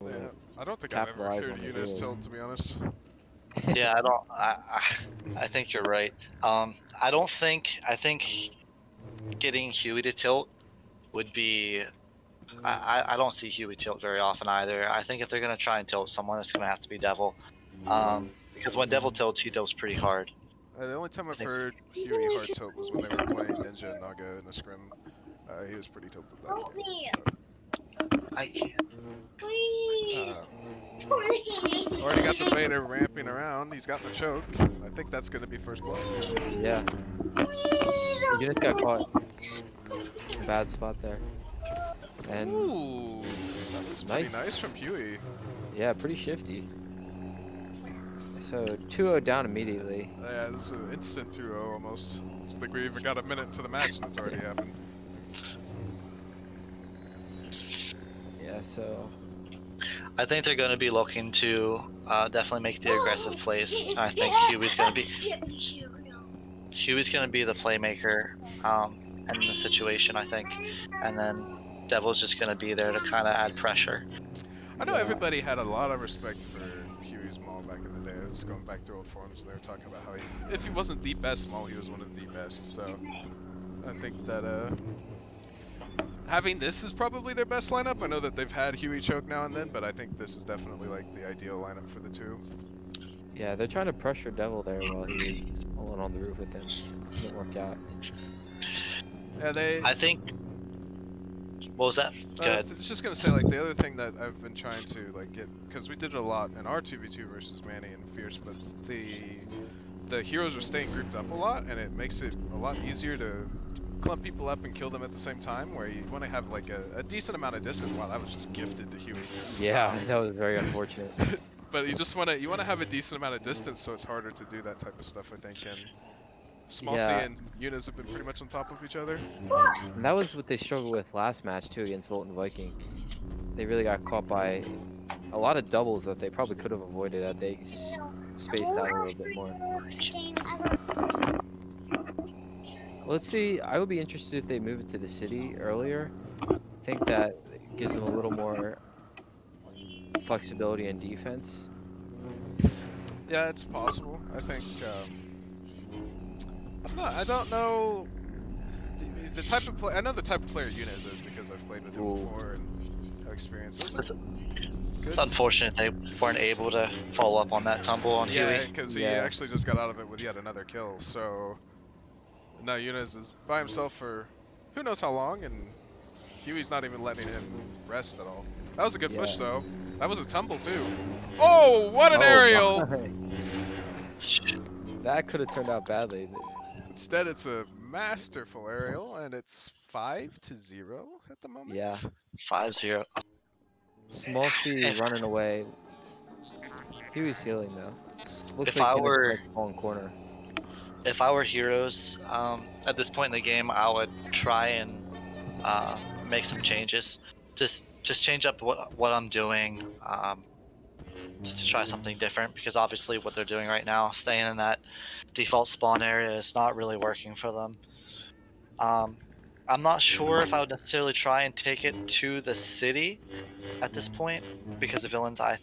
Yeah, I don't think I've ever heard Younes tilt, to be honest. Yeah, I think you're right. I think getting Huey to tilt would be. I don't see Huey tilt very often either. I think if they're gonna try and tilt someone, it's gonna have to be Devil. Because when Devil tilts, he tilts pretty hard. The only time I've heard Huey hard tilt was when they were playing Ninja and Naga in a scrim. He was pretty tilted that game. I can't. Already got the Vader ramping around. He's got the choke. I think that's going to be first blood. Yeah. Younes got caught. Bad spot there. And ooh, that was pretty nice from Huey. Yeah, pretty shifty. So 2-0 down immediately. Yeah, this is an instant 2-0 almost. I think we even got a minute into the match and it's already happened. Yeah, so I think they're going to be looking to definitely make the aggressive plays. I think Huey's going to be the playmaker in the situation, I think, and then Devil's just going to be there to kind of add pressure. I know everybody had a lot of respect for Huey's Maul back in the day. I was going back through old forums and they were talking about how if he wasn't the best Maul, he was one of the best. So I think that having this is probably their best lineup. I know that they've had Huey choke now and then, but I think this is definitely like the ideal lineup for the two. Yeah, they're trying to pressure Devil there while he was pulling on the roof with him. Didn't work out. Yeah, I think. What was that? Go ahead. I was just gonna say, like, the other thing that I've been trying to like get, because we did it a lot in our 2v2 versus Manny and Fierce, but the heroes are staying grouped up a lot, and it makes it a lot easier to clump people up and kill them at the same time, where you want to have like a decent amount of distance. Wow, that was just gifted to Huey. Yeah, that was very unfortunate. But you just want to have a decent amount of distance, so it's harder to do that type of stuff, I think. And SmallC and Younes have been pretty much on top of each other. And that was what they struggled with last match too against Volt and Viking. They really got caught by a lot of doubles that they probably could have avoided had they spaced out a little bit more. Let's see, I would be interested if they move it to the city earlier. I think that gives them a little more flexibility in defense. Yeah, it's possible. I think, I don't know the type of play. I know the type of player Younes is because I've played with him before and have experience. It's unfortunate they weren't able to follow up on that tumble on Huey. Yeah, because he actually just got out of it with yet another kill. So now Younes is by himself for who knows how long, and Huey's not even letting him rest at all. That was a good push though. That was a tumble too. Oh, what an aerial! That could have turned out badly. Instead, it's a masterful aerial, and it's 5-0 at the moment. Yeah. 5-0. SmallC running away. He was healing though. Looks If like I were long corner. If I were Heroes at this point in the game, I would try and make some changes. Just change up what I'm doing to try something different, because obviously what they're doing right now, staying in that default spawn area, is not really working for them. I'm not sure if I would necessarily try and take it to the city at this point, because the villains, I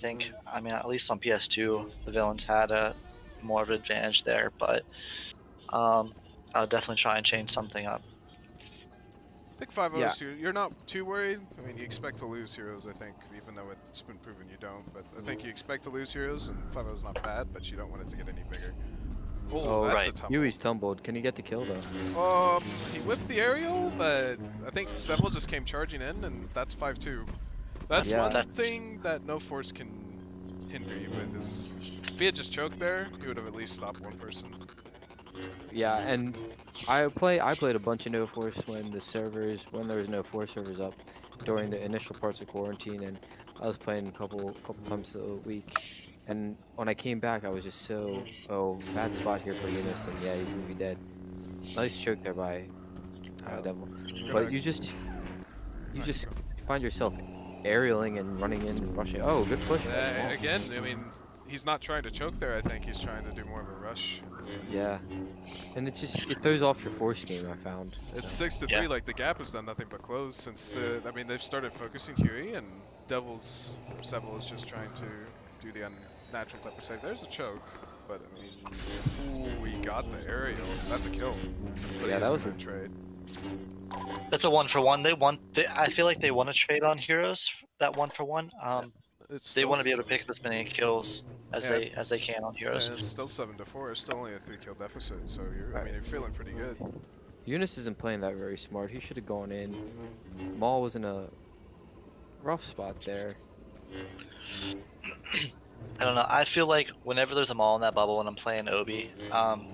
mean, at least on PS2, the villains had a more of an advantage there, but I would definitely try and change something up. I think 5-0 is you're not too worried. I mean, you expect to lose Heroes, I think, even though it's been proven you don't. But I think you expect to lose Heroes, and 5-0 is not bad, but you don't want it to get any bigger. Oh, that's a tumble. Huey's tumbled. Can he get the kill though? He whiffed the aerial, but I think Sevyl just came charging in, and that's 5-2. That's one thing that no force can hinder you with. Is if he had just choked there, he would have at least stopped one person. Yeah, and I played a bunch of no force when there was no force servers up during the initial parts of quarantine, and I was playing a couple times a week. And when I came back, I was just bad spot here for Younes, and yeah, he's gonna be dead. Nice choke there by Devil. But you just find yourself aerialing and running in and rushing. Oh, good push. Again, I mean, he's not trying to choke there. I think he's trying to do more of a rush. Yeah, and it throws off your force game, I found. It's 6-3. Like, the gap has done nothing but close since they've started focusing Huey, and Devil's Sevyl is just trying to do the unnatural type of save. There's a choke, but I mean, ooh, we got the aerial. That's a kill. But Yeah, that was a trade. That's a 1-for-1. I feel like they want to trade on heroes. That 1-for-1. They want to be able to pick up as many kills as they can on heroes. And it's still 7-4. It's still only a 3-kill deficit. So I mean, you're feeling pretty good. Younes isn't playing that very smart. He should have gone in. Maul was in a rough spot there. I don't know. I feel like whenever there's a Maul in that bubble when I'm playing Obi,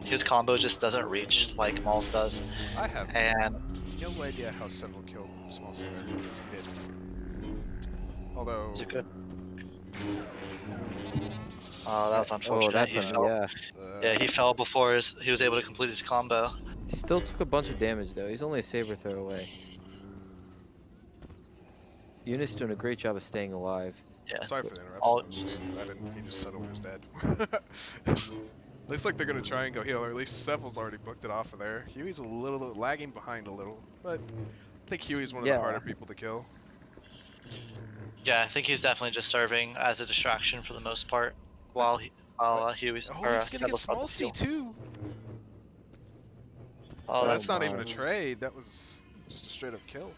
his combo just doesn't reach like Maul's does. I have no idea how Sevyl killed SmallC. Although. Is it good? Oh, that was unfortunate. Oh, that's yeah. Yeah, he fell before he was able to complete his combo. He still took a bunch of damage though. He's only a saber throw away. Younes doing a great job of staying alive. Yeah. Sorry for the interruption. I didn't mean to settle who's dead. Looks like they're gonna try and go heal, or at least Sevyl's already booked it off of there. Huey's a little lagging behind a little, but I think Huey's one of the harder people to kill. Yeah, I think he's definitely just serving as a distraction for the most part, while Huey's. Oh, he's gonna get SmallC too. Oh, that's not even a trade. That was just a straight up kill.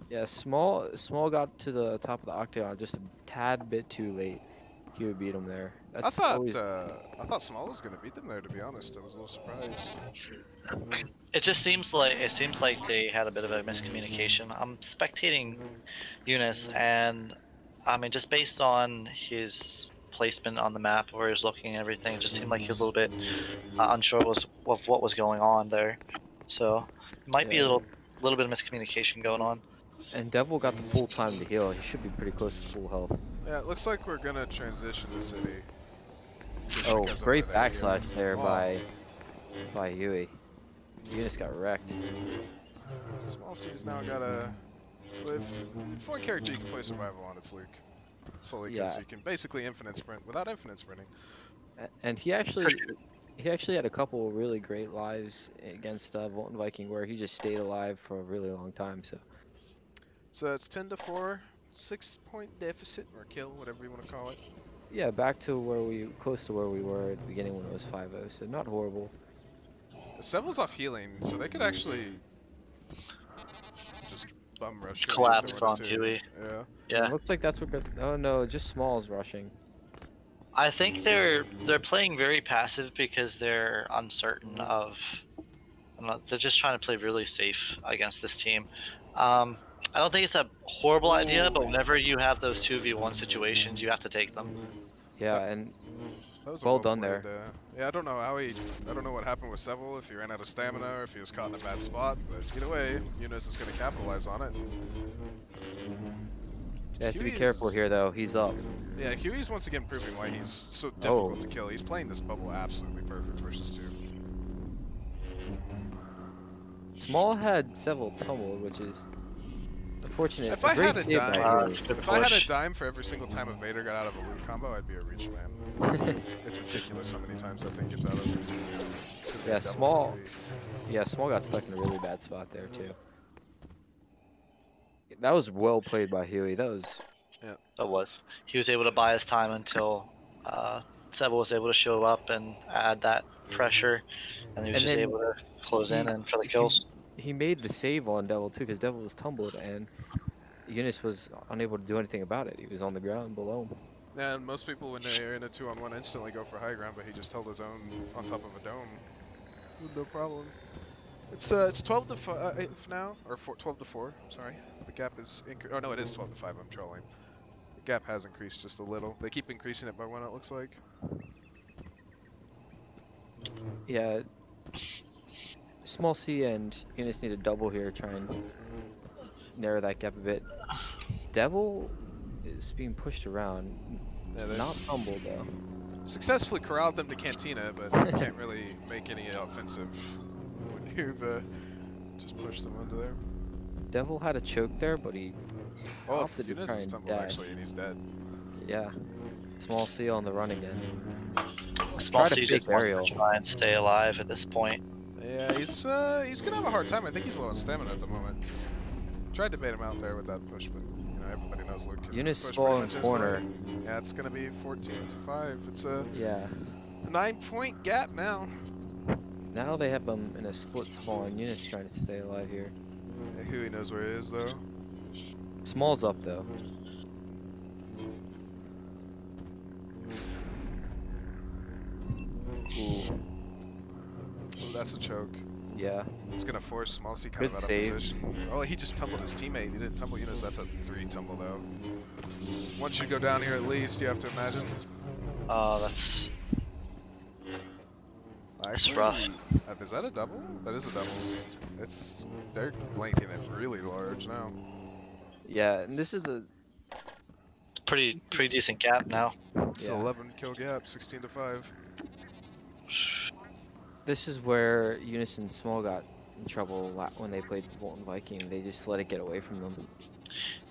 Yeah, Small got to the top of the octagon just a tad bit too late. He would beat him there. That's I thought Small was gonna beat them there. To be honest, I was a little surprised. It seems like they had a bit of a miscommunication. I'm spectating Younes, and I mean, just based on his placement on the map, where he was looking and everything, it just seemed like he was a little bit unsure of what was going on there. So it might be a little bit of miscommunication going on. And Devil got the full time to heal. He should be pretty close to full health. Yeah, it looks like we're gonna transition the city. Oh, great backslash there by Huey. Younes got wrecked. SmallC's now got a. With one character you can play survival on, it's Luke. Solely because you can basically infinite sprint without infinite sprinting. And he actually had a couple really great lives against Volten Viking where he just stayed alive for a really long time. So it's 10-4, 6-point deficit or kill, whatever you want to call it. Yeah, back to close to where we were at the beginning when it was 5-0, so not horrible. Sevyl's off healing, so they could actually just bum rush. Collapse on Huey. Yeah. It looks like that's what. Oh no, just Small's rushing. I think they're playing very passive because they're uncertain of. They're just trying to play really safe against this team. I don't think it's a horrible idea, but whenever you have those 2v1 situations, you have to take them. Yeah, and that was well done there. Yeah, I don't know what happened with Sevyl, if he ran out of stamina or if he was caught in a bad spot, but either way, Younes is going to capitalize on it. Yeah, have to be careful here though, he's up. Yeah, Huey's once again proving why he's so difficult to kill. He's playing this bubble absolutely perfect versus 2. Small had Sevyl tumbled, which is unfortunate. If I had a dime for every single time a Vader got out of a loot combo, I'd be a reach man. It's ridiculous how many times that thing gets out of it. Yeah, Small got stuck in a really bad spot there too. That was well played by Huey. That was. He was able to buy his time until Sevyl was able to show up and add that pressure, and he was just able to close in and for the kills. He made the save on Devil too, because Devil was tumbled and Younes was unable to do anything about it. He was on the ground below him. Yeah, and most people when they're in a 2-on-1 instantly go for high ground, but he just held his own on top of a dome. No problem. It's 12-5 now, or 12-4. Sorry, the gap is oh no, it is 12-5. I'm trolling. The gap has increased just a little. They keep increasing it by 1. It looks like. Yeah. SmallC and Younes need a double here, try and narrow that gap a bit. Devil is being pushed around, not tumbled though. Successfully corralled them to Cantina, but can't really make any offensive when you've just pushed them under there. Devil had a choke there, but he opted to try and tumbled actually, and he's dead. Yeah. SmallC on the run again. SmallC just wants to try and stay alive at this point. Yeah, he's gonna have a hard time. I think he's low on stamina at the moment. Tried to bait him out there with that push, but you know everybody knows Luke can Younes push small pretty in much corner. instantly. Yeah, it's gonna be 14-5. It's a Yeah. 9-point gap now. Now they have them in a split small, and Younes trying to stay alive here. Yeah, Huey knows where he is though. Small's up though. Ooh. Oh, that's a choke. Yeah. It's gonna force SmallC kind Good of out save. of position. Oh, he just tumbled his teammate. He didn't tumble Younes. That's a 3 tumble though. Once you go down here at least, you have to imagine. Oh, that's rough. Is that a double? That is a double. They're lengthening it really large now. Yeah, and this is a pretty decent gap now. It's an 11 kill gap, 16-5. This is where Younes and Small got in trouble when they played Volt and Viking. They just let it get away from them.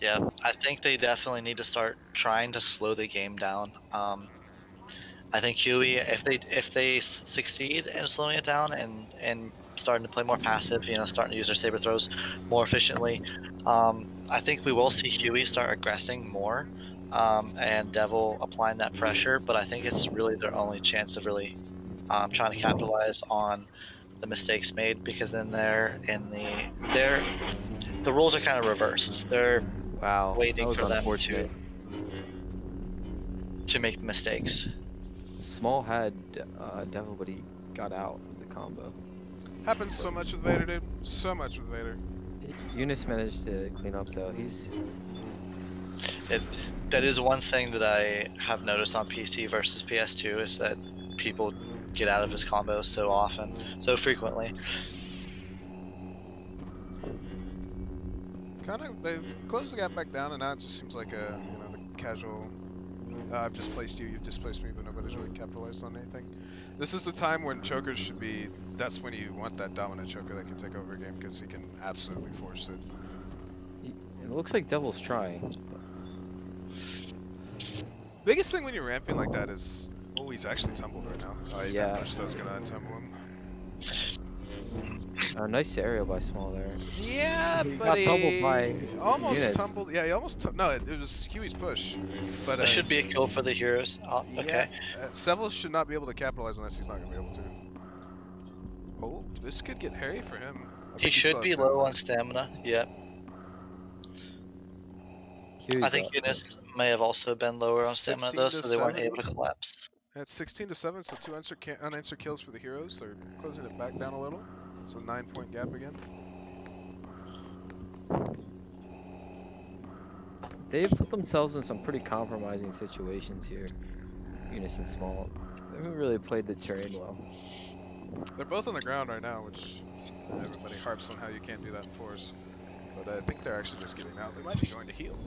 Yeah, I think they definitely need to start trying to slow the game down. I think Huey, if they succeed in slowing it down and starting to play more passive, you know, starting to use their saber throws more efficiently, I think we will see Huey start aggressing more, and Devil applying that pressure. But I think it's really their only chance of really trying to capitalize on the mistakes made, because then the rules are kind of reversed. They're waiting for them to make the mistakes. Small had Devil, but he got out of the combo. Happens so much with Vader, dude. So much with Vader. Younes managed to clean up though. That is one thing that I have noticed on PC versus PS2, is that people get out of his combos so often, so frequently. They've closed the gap back down, and now it just seems like the casual. I've displaced you, you've displaced me, but nobody's really capitalized on anything. This is the time when chokers should be. That's when you want that dominant choker that can take over a game, because he can absolutely force it. It looks like Devil's trying. Biggest thing when you're ramping like that is, oh, he's actually tumbled right now. Yeah. Much that's gonna untumble him. Nice aerial by Small there. Yeah, He but got he tumbled by almost Younes. tumbled. Yeah, he almost. No, it was Huey's push. But That should be a kill for the heroes. Oh, okay. Yeah, Sevyl should not be able to capitalize on this. He's not gonna be able to. Oh, this could get hairy for him. He should be low on stamina. Yep. I think Younes may have also been lower on stamina though, so they weren't able to collapse. It's 16-7, so 2 unanswered kills for the heroes. They're closing it back down a little. It's a 9-point gap again. They've put themselves in some pretty compromising situations here. Younes and Small. They haven't really played the terrain well. They're both on the ground right now, which everybody harps on how you can't do that in Force. But I think they're actually just getting out. They might be going to heal.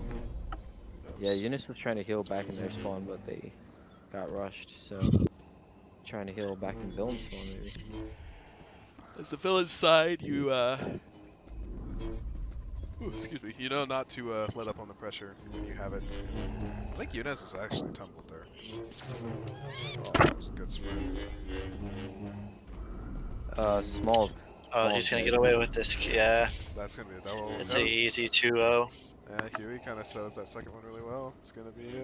Yeah, Younes was trying to heal back in their spawn, but they got rushed, so trying to heal back in villain spawn maybe. As the villain side, you excuse me, you know not to let up on the pressure when you have it. I think Younes was actually tumbled there. Oh, that was a good sprint. Small's. Oh, he's gonna get away with this. Yeah. That's gonna be a double. It's an easy 2-0. Yeah, Huey kind of set up that second one really well. It's gonna be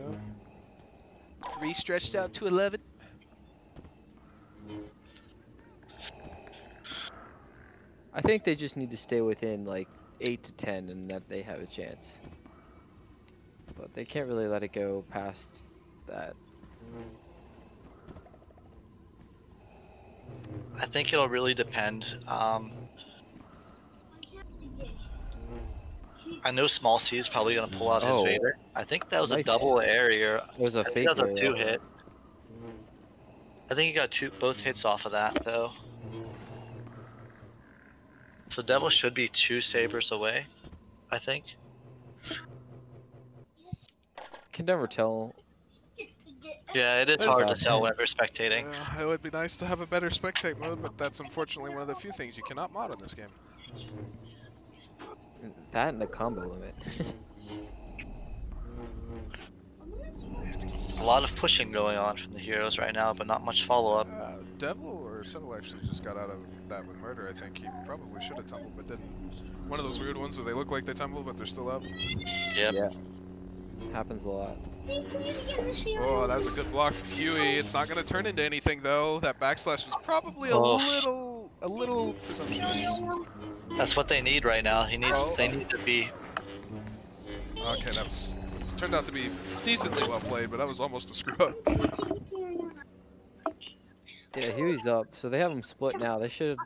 re-stretched out to 11. I think they just need to stay within like 8 to 10 and that they have a chance. But they can't really let it go past that. I think it'll really depend. I know SmallC is probably gonna pull out his Vader. I think that was a double area. It was a fake. That was a 2-hit. I think he got both hits off of that though. So Devil should be 2 sabers away, I think. Can never tell. Yeah, it is hard to tell whenever spectating. It would be nice to have a better spectate mode, but that's unfortunately one of the few things you cannot mod in this game. That and the combo limit. A lot of pushing going on from the heroes right now, but not much follow-up. Devil or Sevyl actually just got out of that with murder, I think. He probably should have tumbled, but didn't. One of those weird ones where they look like they tumbled, but they're still up. Yep. Yeah. Happens a lot. Oh, that was a good block from Huey. It's not going to turn into anything though. That backslash was probably a Oh. little presumptuous. That's what they need right now. They need to be. Okay, that was turned out to be decently well played, but that was almost a screw up. Yeah, Huey's up, so they have them split now. They should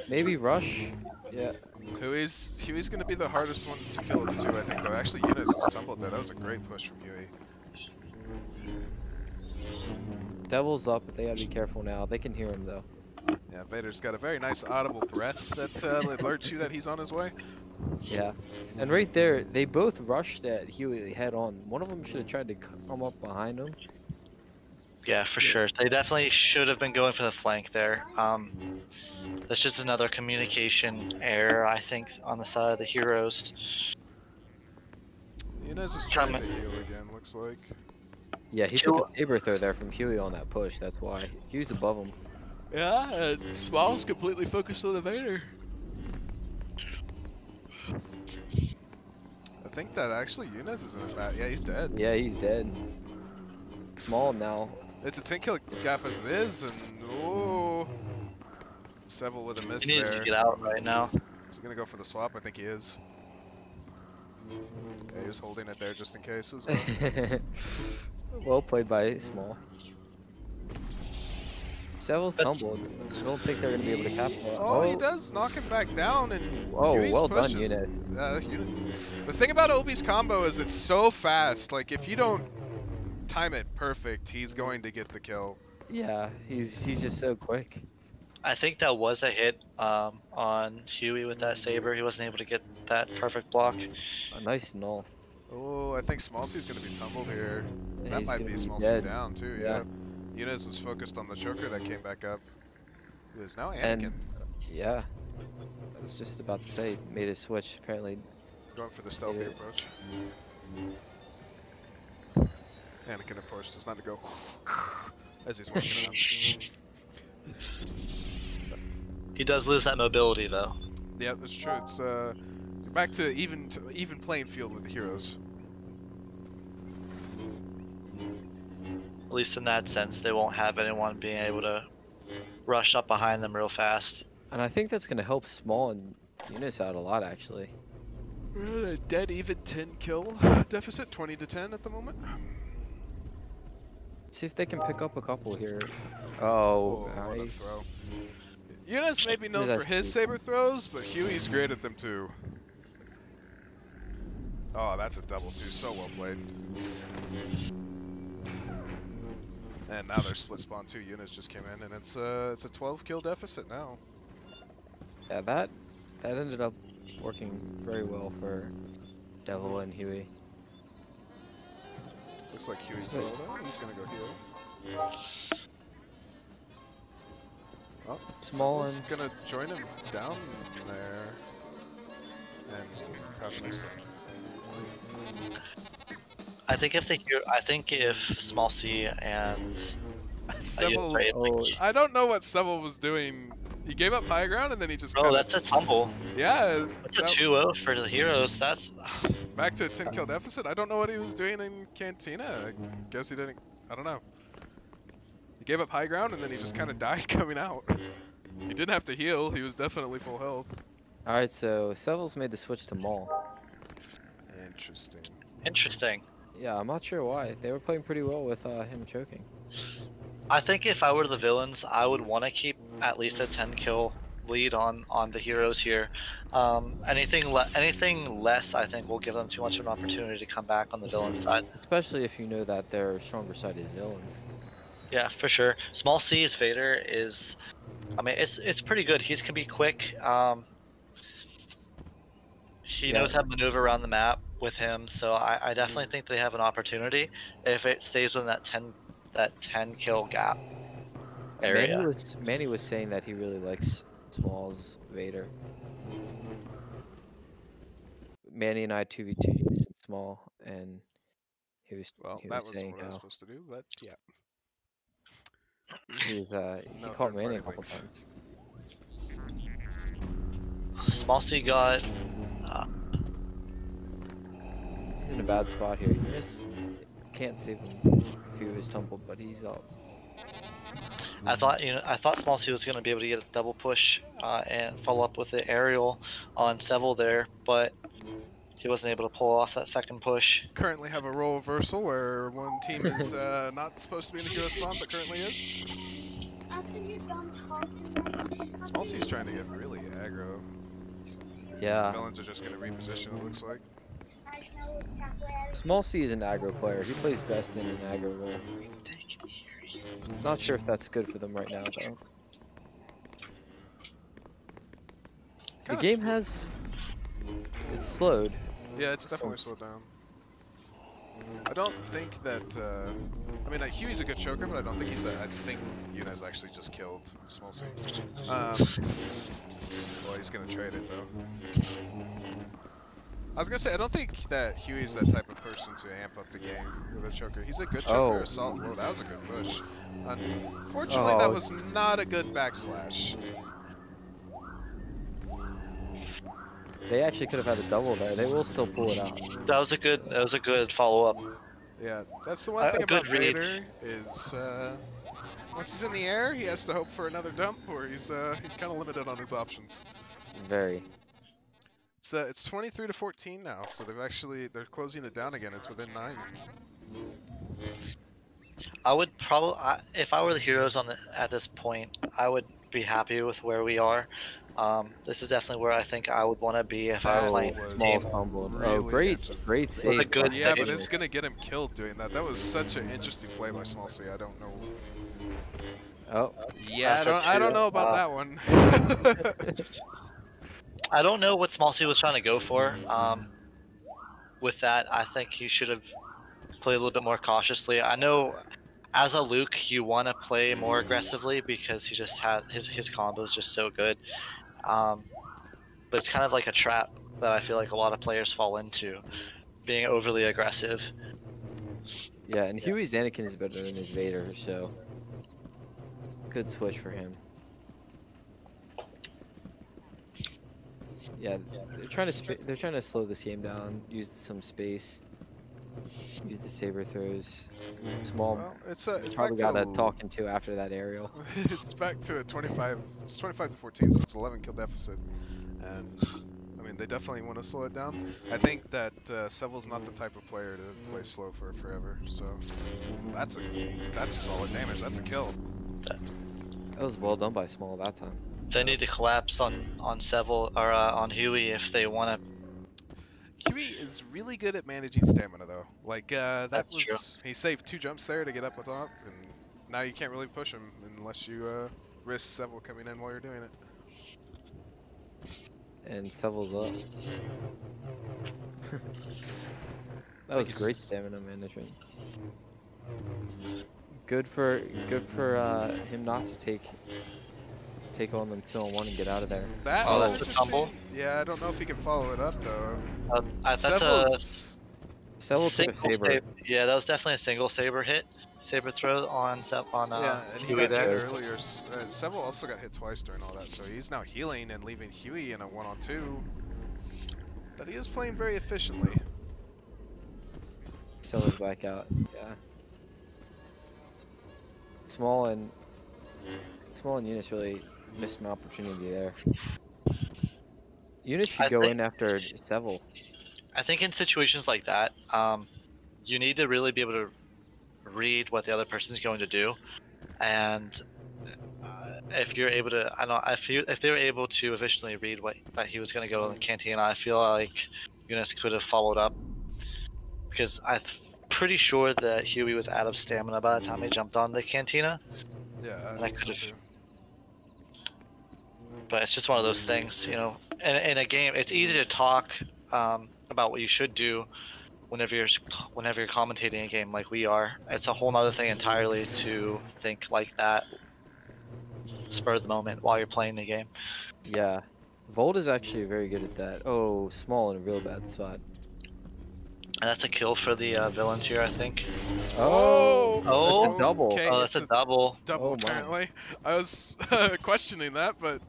maybe rush. Yeah. Huey's going to be the hardest one to kill of the two, I think, though. Actually, Younes was tumbled there. That was a great push from Huey. Devil's up, but they gotta be careful now. They can hear him though. Yeah, Vader's got a very nice audible breath that alerts you that he's on his way. Yeah, and right there, they both rushed at Huey head on. One of them should have tried to come up behind him. Yeah, for sure. They definitely should have been going for the flank there. That's just another communication error, I think, on the side of the heroes. Younes is trying to heal again, looks like. Yeah, he took a saber throw there from Huey on that push. That's why Huey's above him. Yeah, and Small's completely focused on the Vader. I think that actually Younes is in a bat. Yeah, he's dead. Yeah, he's dead. Small now. It's a 10 kill gap as it is, and oh, Sevyl with a miss He needs there. to get out right now. Is he gonna go for the swap? I think he is. Yeah, he was holding it there just in case as well. Well played by Small. Sevyl's tumbled. I don't think they're gonna be able to cap that. Oh, he does knock him back down, and Oh, Huey's well done, push is- Younes. The thing about Obi's combo is it's so fast. Like if you don't time it perfect, he's going to get the kill. Yeah, he's just so quick. I think that was a hit on Huey with that saber. He wasn't able to get that perfect block. A nice null. Oh, I think SmallC's gonna be tumbled here. That He's might gonna be be SmallC dead. down too. Yeah. Yeah. Younes was focused on the choker that came back up. It was now Anakin. And yeah, I was just about to say, made a switch. Apparently, Going for the stealthy Yeah. approach. Anakin, of course, does not go as he's working around. He does lose that mobility though. Yeah, that's true. It's back to even playing field with the heroes. At least in that sense, they won't have anyone being able to rush up behind them real fast. and I think that's gonna help Small and Younes out a lot actually. We're at a dead even 10 kill deficit, 20 to 10 at the moment. See if they can pick up a couple here. Oh, Oh, what a I- throw. Younes may be known That's for his cute. saber throws, but Huey's great at them too. Oh, that's a double too. So well played. And now they're split spawn too. Younes just came in, and it's a 12 kill deficit now. yeah, that ended up working very well for Devil and Huey. Looks like Huey's Wait. low though. He's gonna go heal. Oh, Small Sevyl and- gonna join him down there. And crouch next to him. I think if SmallC and Sevyl, Oh, I don't know what Sevyl was doing. He gave up high ground and then he just. oh, kinda, that's a tumble. Yeah. That's a that- 2-0 for the heroes. That's Back to a 10 kill deficit. I don't know what he was doing in Cantina. I guess he didn't. I don't know. He gave up high ground and then he just kind of died coming out. He didn't have to heal. He was definitely full health. all right. So Seville's made the switch to Maul. Interesting. interesting. Yeah, I'm not sure why. They were playing pretty well with him choking. I think if I were the villains, I would want to keep at least a 10 kill lead on the heroes here. Anything less, I think, will give them too much of an opportunity to come back on the villain side. Especially if you know that they're stronger sided villains. Yeah, for sure. SmallC's Vader is, I mean, it's pretty good. He's can be quick. He knows how to maneuver around the map with him, so I definitely think they have an opportunity if it stays within that 10 kill gap area. Manny was saying that he really likes Small's Vader. Manny and I 2v2 used Small, and he was Well, he that was was saying what I was how supposed to do, but yeah. he No caught third Manny a party couple links. times. SmallC got He's in a bad spot here. Younes can't save him if he was tumbled, but he's up. I thought SmallC was going to be able to get a double push and follow up with the aerial on Sevyl there, but he wasn't able to pull off that second push. Currently have a role reversal where one team is not supposed to be in the hero spawn, but currently is. SmallC's trying to get really aggro. Yeah. The villains are just going to reposition, it looks like. SmallC is an aggro player. He plays best in an aggro role. Not sure if that's good for them right now, though. The game has... It's slowed. Yeah, it's definitely slowed down. I don't think that... I mean, Huey's a good choker, but I don't think he's I think Younes actually just killed SmallC. Well, he's going to trade it, though. I was gonna say, I don't think that Huey's that type of person to amp up the game with a choker. He's a good choker, assault. Well, that was a good push. Unfortunately, that was not a good backslash. They actually could have had a double there. They will still pull it out. That was a good follow up. Yeah, that's the one thing about Vader is once he's in the air, he has to hope for another dump, or he's kind of limited on his options. Very. It's 23-14 now, so they're closing it down again. It's within 9. I would probably, if I were the heroes at this point, I would be happy with where we are. This is definitely where I think I would want to be if I were playing Small stumbled. Really great save. Yeah, but it's gonna get him killed doing that. That was such an interesting play by SmallC. I don't know. Oh. Yeah, I don't know about that one. I don't know what SmallC was trying to go for. With that, I think he should have played a little bit more cautiously. I know, as a Luke, you want to play more aggressively because he just had his combo is just so good. But it's kind of like a trap that I feel like a lot of players fall into, being overly aggressive. Yeah, and Huey's Anakin is better than his Vader, so good switch for him. Yeah, they're trying to slow this game down. Use some space. Use the saber throws. Small. Well, it's probably got a talking to after that aerial. It's back to a 25. It's 25-14, so it's 11 kill deficit. And I mean, they definitely want to slow it down. I think that Sevyl's not the type of player to play slow for forever. So that's solid damage. That's a kill. That was well done by Small that time. They need to collapse on Sevyl or on Huey if they want to. Huey is really good at managing stamina, though. Like That's true. He saved 2 jumps there to get up on top, and now you can't really push him unless you risk Sevyl coming in while you're doing it. And Sevyl's up. That was great stamina management. Good for him not to take on them 2-on-1 and get out of there. That's the tumble. Yeah, I don't know if he can follow it up though. That's a Sevyl took a saber. Yeah, that was definitely a single saber throw on yeah, and he Huey got there. hit earlier. Sevyl also got hit twice during all that, so he's now healing and leaving Huey in a 1-on-2. But he is playing very efficiently. Sevyl's back out. Yeah. Small and Younes really missed an opportunity there. Younes should go in after Sevyl. I think in situations like that, you need to really be able to read what the other person is going to do, and if you're able to, if they were able to efficiently read that he was going to go in the cantina, I feel like Younes could have followed up, because I'm pretty sure that Huey was out of stamina by the time he jumped on the cantina. Yeah, I could have. But it's just one of those things, you know. In a game, it's easy to talk about what you should do whenever you're commentating a game like we are. It's a whole nother thing entirely to think like that, spur of the moment while you're playing the game. Yeah, Volt is actually very good at that. Oh, Small in a real bad spot. And that's a kill for the villains here, I think. Oh, oh, that's a double. Okay, oh, that's a double. Double, apparently. I was questioning that, but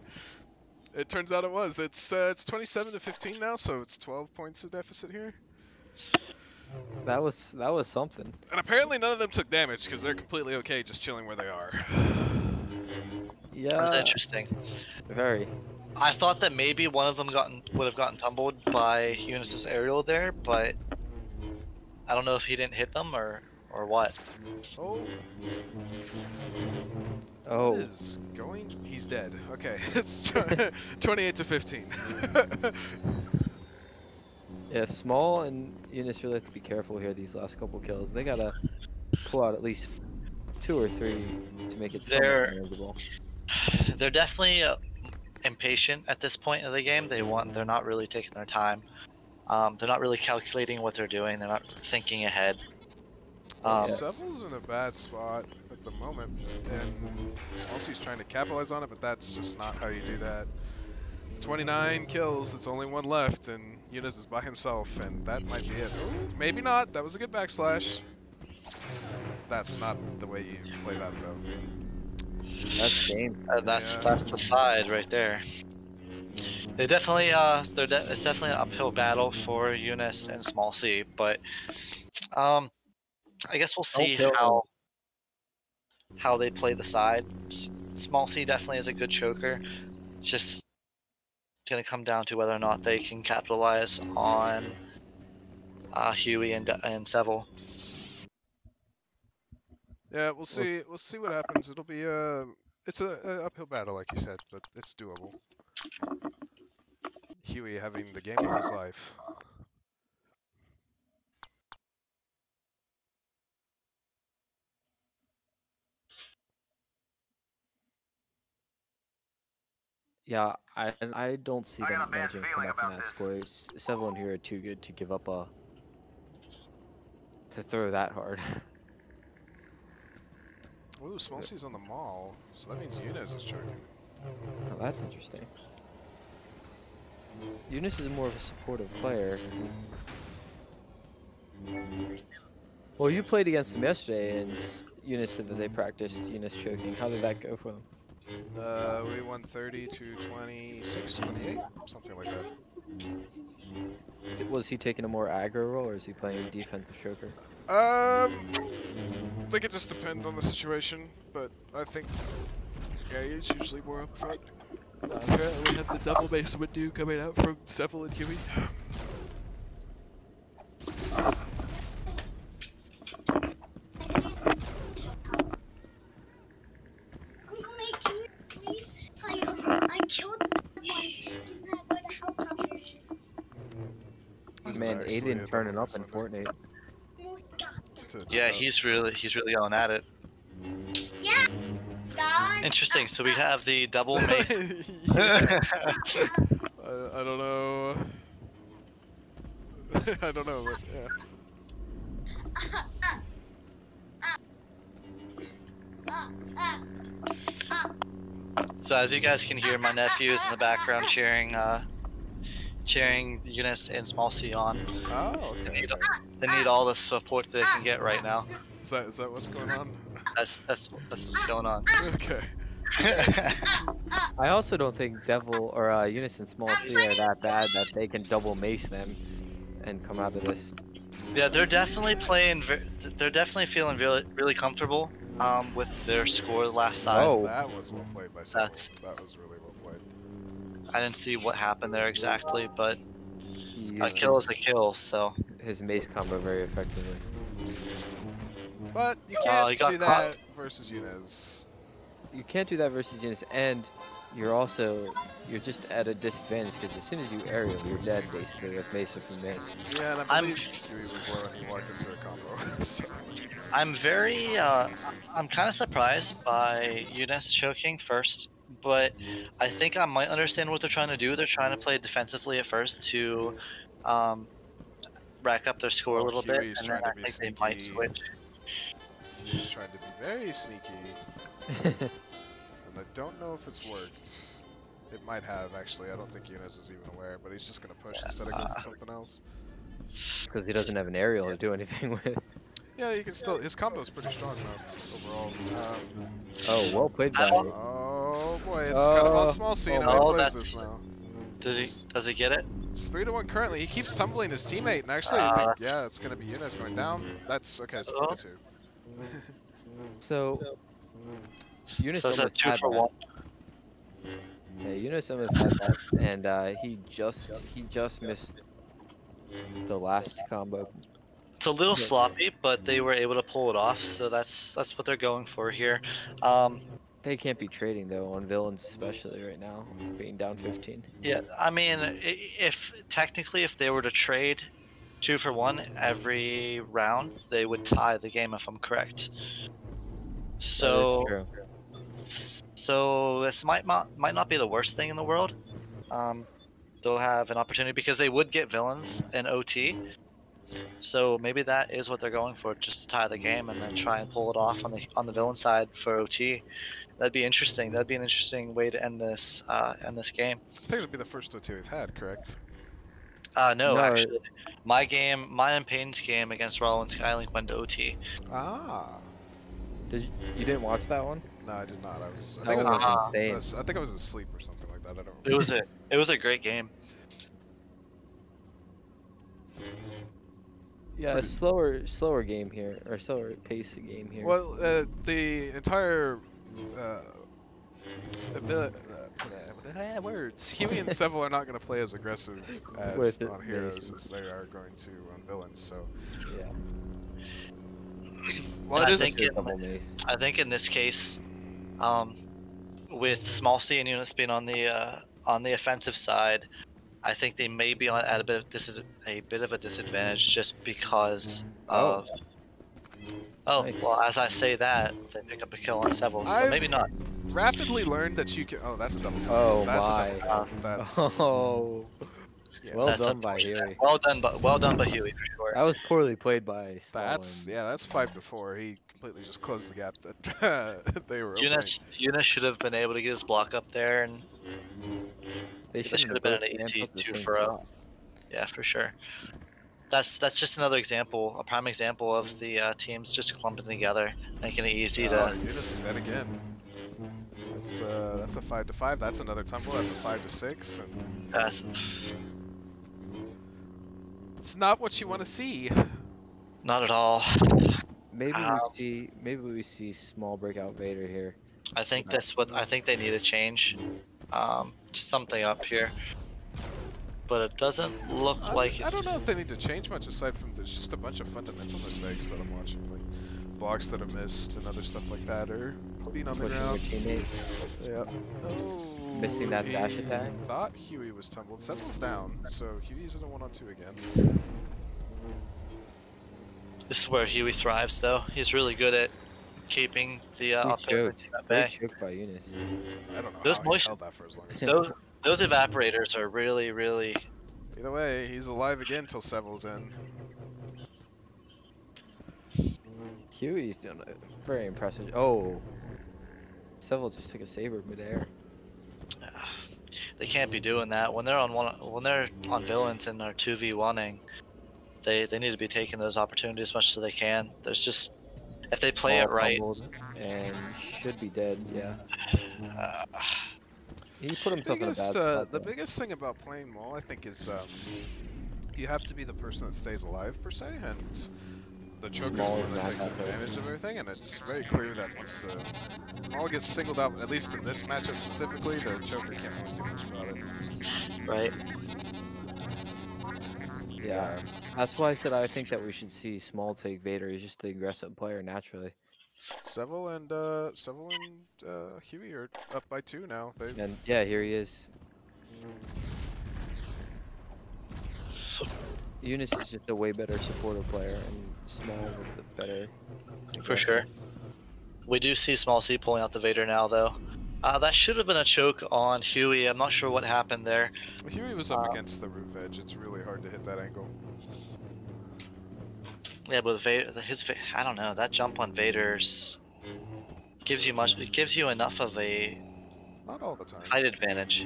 it turns out it was. It's 27-15 now, so it's 12 points of deficit here. That was something. And apparently none of them took damage because they're completely okay just chilling where they are. Yeah. That's interesting. Very. I thought that maybe one of them would have gotten tumbled by Younes' aerial there, but I don't know if he didn't hit them or what. Oh. Oh. What is going? He's dead. Okay, it's 28 to 15. Yeah, Small and Younes really have to be careful here these last couple kills. They gotta pull out at least 2 or 3 to make it somewhat manageable. They're definitely impatient at this point of the game. They're not really taking their time. They're not really calculating what they're doing. They're not thinking ahead. Sevyl's in a bad spot at the moment, and SmallC's trying to capitalize on it, but that's just not how you do that. 29 kills, it's only one left, and Younes is by himself, and that might be it. Ooh, maybe not, that was a good backslash. That's not the way you play that, though. That's game. That's the side right there. They definitely it's definitely an uphill battle for Younes and SmallC, but I guess we'll see how they play the side. SmallC definitely is a good choker. It's just gonna come down to whether or not they can capitalize on Huey and Sevyl. Yeah, we'll see. We'll see what happens. It'll be it's a uphill battle, like you said, but it's doable. Huey having the game of his life. Yeah, I don't see them managing to come back from that score. Several in here are too good to give up to throw that hard. Ooh, SmallC's on the mall, so that means Younes is choking. Oh, that's interesting. Younes is more of a supportive player. Well, you played against him yesterday, and Younes said that they practiced Younes choking. How did that go for them? We won 30 to 26, 28, something like that. Was he taking a more aggro role, or is he playing defensive choker? I think it just depends on the situation, but I think he's usually more up front. Apparently we had the double base window coming out from Sevyl and Huey. Man, Aiden turning up in Fortnite. Yeah, he's really going at it. Yeah. Interesting. So we have the double mate. I don't know. I don't know, but yeah. So as you guys can hear, my nephew is in the background cheering Younes and SmallC on. Oh, okay. They need all the support they can get right now. Is that what's going on? That's what's going on. Okay. I also don't think Devil or Younes and SmallC are that bad that they can double mace them and come out of this. Yeah, they're definitely playing. They're definitely feeling really comfortable with their score last side. Oh, that was well played by Sevyl. That was really well played. I didn't see what happened there exactly, but a kill is a kill. So his mace combo very effectively. But you can't do that caught. versus Younes. You can't do that versus Younes, and you're just at a disadvantage because as soon as you aerial, you're dead basically with mace or from mace. Yeah, and I believe Huey was low and he walked into a combo. So. I'm kind of surprised by Younes choking first, but I think I might understand what they're trying to do. They're trying to play defensively at first to rack up their score a little bit, and then I think they might switch. He's trying to be very sneaky, and I don't know if it's worked. It might have, actually. I don't think Younes is even aware, but he's just going to push instead of going for something else. Because he doesn't have an aerial to do anything with. Yeah, you can still. His combo's pretty strong enough overall. Oh, well played by. Oh boy, it's kind of on SmallC. How he plays this now. Does he get it? It's 3-1 currently. He keeps tumbling his teammate, and actually, I think, yeah, it's gonna be Younes going down. That's okay. It's 4-2. So Younes So it's a almost 2 had for that. 1. Yeah, Younes almost had that, and he just missed the last combo. It's a little Yeah. sloppy, but they were able to pull it off, so that's what they're going for here. They can't be trading though on villains, especially right now, being down 15. Yeah, I mean, if technically if they were to trade 2 for 1 every round, they would tie the game if I'm correct. So That is true. so this might not be the worst thing in the world. They'll have an opportunity because they would get villains in OT. So maybe that is what they're going for, just to tie the game and then try and pull it off on the villain side for OT. That'd be interesting. That'd be an interesting way to end this game. I think it'll be the first OT we've had, correct? No, actually, my and Payne's game against Rollo and Skylink went to OT. Ah. You didn't watch that one? No, I did not. I think Insane. I think I was asleep or something like that. I don't remember. It was a great game. Yeah, a slower game here, or slower pace game here. Well, the entire words. Huey and Sevyl are not going to play as aggressive as on heroes as they are going to on villains. So yeah. Well, I think in this case, with SmallC and Younes being on the offensive side, I think they may be at a bit of a disadvantage just because of. Oh, nice. well, as I say that, they pick up a kill on Sevyl, so maybe not. Rapidly learned that you can. Oh, that's a double tap. Oh That's my. A double tap. That's. Oh. Yeah, Well done by Huey. Well done by Huey for sure. That was poorly played by Small. That's 5-4. He completely just closed the gap that they were opening. Younes should have been able to get his block up there, and They should have been an 82 for 0. Yeah, for sure. That's just another example, a prime example of the teams just clumping together, making it easy to. Younes is dead again. That's a 5-5. That's another tumble. That's a 5-6. And That's. it's not what you want to see. Not at all. Maybe we see Small breakout Vader here. I think they need to change something up here. But it doesn't look like it's... I don't know if they need to change much aside from there's just a bunch of fundamental mistakes that I'm watching, like blocks that are missed and other stuff like that, or being on the ground. Your teammate. Yeah. Oh, Missing that dash attack. Thought Huey was tumbled. Sevyl's down, so Huey's in a 1-on-2 again. This is where Huey thrives, though. He's really good at keeping the Great choke by Younes. I don't know Those how he held that for as long as he those evaporators are really, really... Either way, he's alive again until Sevyl's in. Huey's doing a very impressive. Oh, Sevyl just took a saber midair. They can't be doing that when they're on villains and are 2v1ing. They need to be taking those opportunities as much as they can. There's just if they play it right. And should be dead. Yeah. He put himself in a bad spot. The biggest thing about playing Maul, I think, is you have to be the person that stays alive per se, and the Choker's the one that takes advantage of everything, and it's very clear that once the Maul gets singled out, at least in this matchup specifically, the Choker can't really do much about it. Right. Yeah. That's why I said I think that we should see Small take Vader. He's just the aggressive player naturally. Sevyl and Huey are up by 2 now. And yeah, here he is. Younes is just a way better supporter player, and Small is the better. For sure. We do see SmallC pulling out the Vader now, though. That should have been a choke on Huey. I'm not sure what happened there. Huey was up against the roof edge. It's really hard to hit that angle. Yeah, but Vader, I don't know. That jump on Vader's gives you much. It gives you enough of a not all the time height advantage.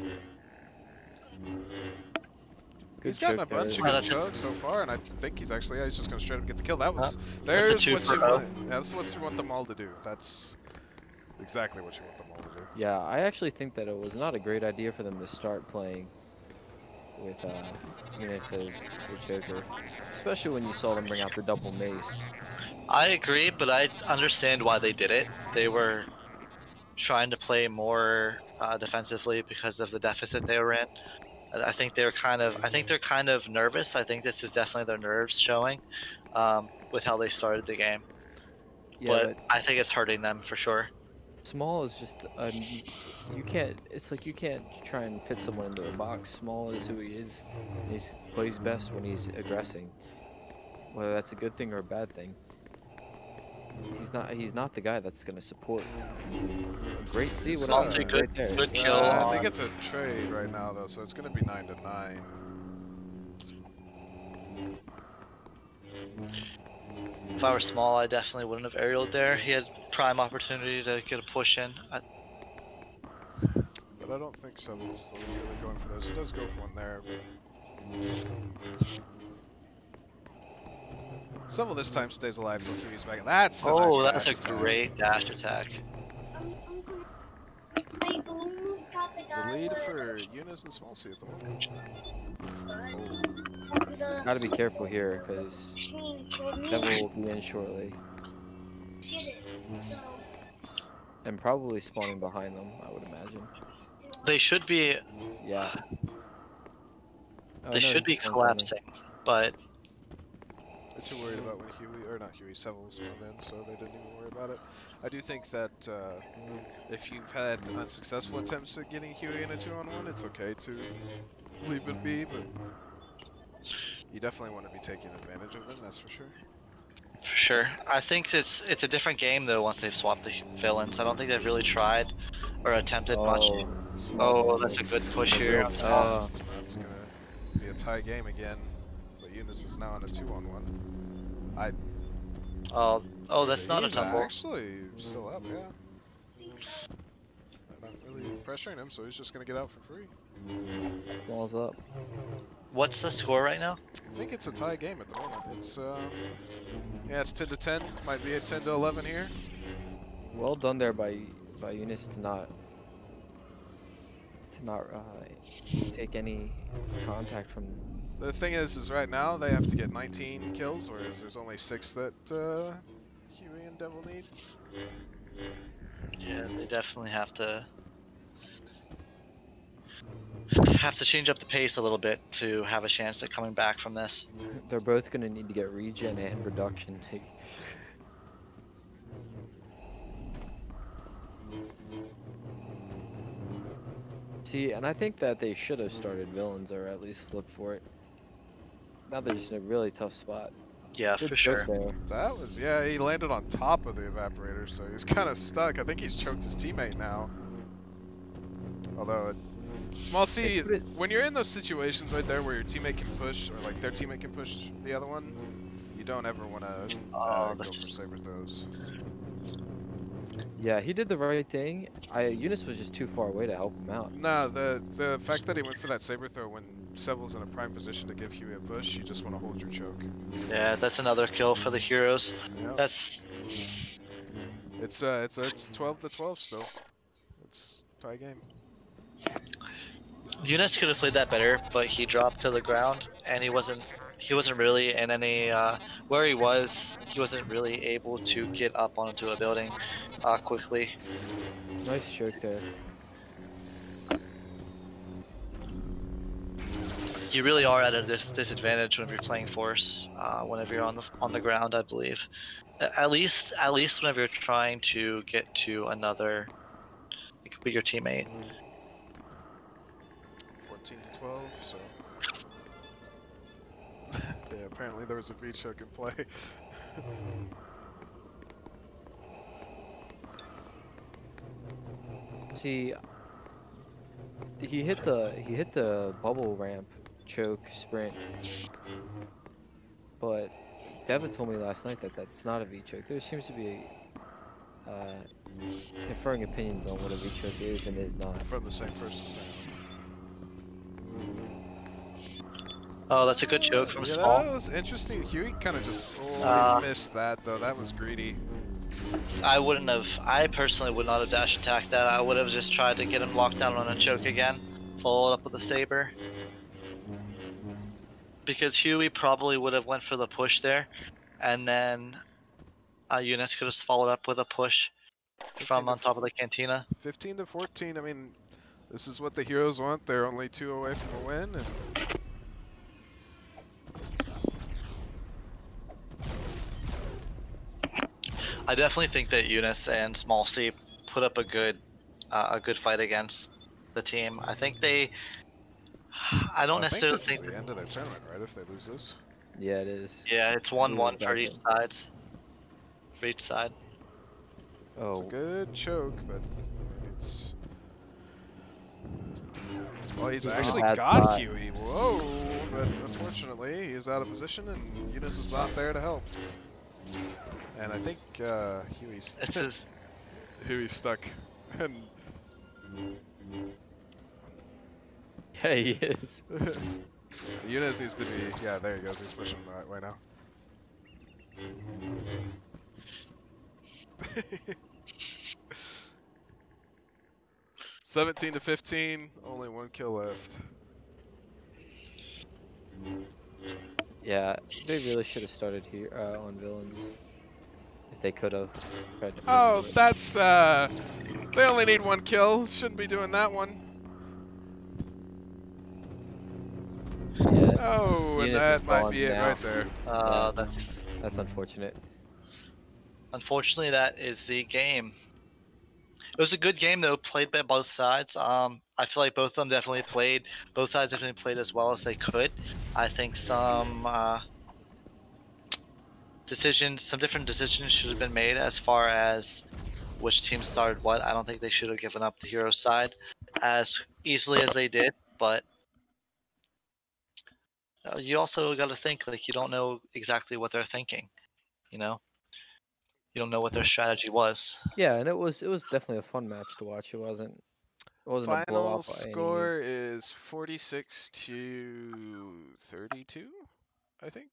He's gotten a bunch of good chokes so far, and I think he's actually he's just gonna straight up get the kill. That was there's what you want. Yeah, that's what you want them all to do. That's exactly what you want them all to do. Yeah, I actually think that it was not a great idea for them to start playing with Younes as the Joker, especially when you saw them bring out the double mace. I agree, but I understand why they did it. They were trying to play more defensively because of the deficit they were in. I think they're kind of nervous. I think this is definitely their nerves showing with how they started the game. Yeah, But I think it's hurting them for sure. Small is just you can't. It's like you can't try and fit someone into a box. Small is who he is. And he plays best when he's aggressing, whether that's a good thing or a bad thing. He's not the guy that's gonna support. Great, see what SmallC, I good, right there. good kill. I think it's a trade right now though, so it's gonna be 9-9. If I were Small, I definitely wouldn't have aerialed there. He had prime opportunity to get a push in. But I don't think Sevyl's really going for those. He does go for one there, but Sevyl this time stays alive till Huey's back. That's a nice that's a dash attack. great dash attack. The lead for Younes and SmallC at the moment. Gotta be careful here because Devil will be in shortly, and probably spawning behind them. I would imagine. They should be. Yeah. Oh, They no, should be he's coming. collapsing, but They're too worried about when Sevyl spawned in, so they didn't even worry about it. I do think that if you've had unsuccessful attempts at getting Huey in a 2-on-1, it's okay to leave it be, but you definitely want to be taking advantage of them, that's for sure. for sure. I think it's a different game though once they've swapped the villains. I don't think they've really tried or attempted much. Oh, that's a good push here. That's gonna be a tie game again, but Younes is now on a 2-on-1. Oh, that's not a He's tumble. actually still up, yeah. They're not really pressuring him, so he's just gonna get out for free. Balls up. What's the score right now? I think it's a tie game at the moment. It's yeah, it's 10-10. Might be a 10-11 here. Well done there by Younes to not take any contact from. The thing is right now they have to get 19 kills, whereas there's only 6 that Huey and Devil need. Yeah, they definitely have to change up the pace a little bit to have a chance at coming back from this. They're both gonna need to get regen and reduction. See, and I think that they should have started villains or at least flipped for it. Now they're just in a really tough spot. Yeah, Good for choke sure. there. That was, yeah, he landed on top of the evaporator, so he's kind of stuck. I think he's choked his teammate now. Although, SmallC, when you're in those situations right there where your teammate can push, or like their teammate can push the other one, you don't ever want to go for saber throws. Yeah, he did the right thing. Younes was just too far away to help him out. No, the fact that he went for that saber throw when Sevyl's in a prime position to give Huey a push, you just want to hold your choke. Yeah, that's another kill for the heroes. Yep. That's It's 12-12 still. It's tie game. Younes could have played that better, but he dropped to the ground and he wasn't really in any where he wasn't really able to get up onto a building quickly. Nice choke there. You really are at a disadvantage when you're playing force. Whenever you're on the ground, I believe. At least whenever you're trying to get to another, it could be your teammate. 14-12, so. Yeah, apparently there was a V choke in play. See, he hit the bubble ramp choke sprint, but Devin told me last night that that's not a V choke. There seems to be differing opinions on what a V choke is and is not. From the same person. Oh, that's a good choke from Yeah, Small. that was interesting. Huey kind of just missed that though. That was greedy. I personally would not have dash attacked that. I would have just tried to get him locked down on a choke again, followed up with a saber. because Huey probably would have went for the push there, and then Younes could have followed up with a push 15 from to on top of the cantina. 15 to 14. I mean, this is what the Heroes want. They're only 2 away from a win, and I definitely think that Younes and SmallC put up a good fight against the team. I think they. I don't I think necessarily this think. is the end of their tournament, right? If they lose this. Yeah, it is. Yeah, it's 1-1 for Back each in. side. For each side. It's a Oh, good choke, but it's. Well, he's He's actually bad got spot. Huey. Whoa! But unfortunately, he's out of position, and Younes was not there to help. And I think Huey's This is. Huey's stuck. And yeah, he is. Younes needs to be. Yeah, there he goes. He's pushing the right way now. 17 to 15, only 1 kill left. Yeah, they really should have started here on villains. If they could have. Oh, that's they only need 1 kill. Shouldn't be doing that one. Yeah, Oh, and Younes that is might gone be it now. right there. Yeah. That's That's unfortunate. unfortunately that is the game. It was a good game though, played by both sides. I feel like both of them definitely played. Both sides definitely played as well as they could. I think some different decisions should have been made as far as which team started what. I don't think they should have given up the hero side as easily as they did, but you also got to think like you don't know exactly what they're thinking. You know, you don't know what their strategy was. Yeah, and it was definitely a fun match to watch. It wasn't a Final blowout by any score means. is 46 to 32, I think.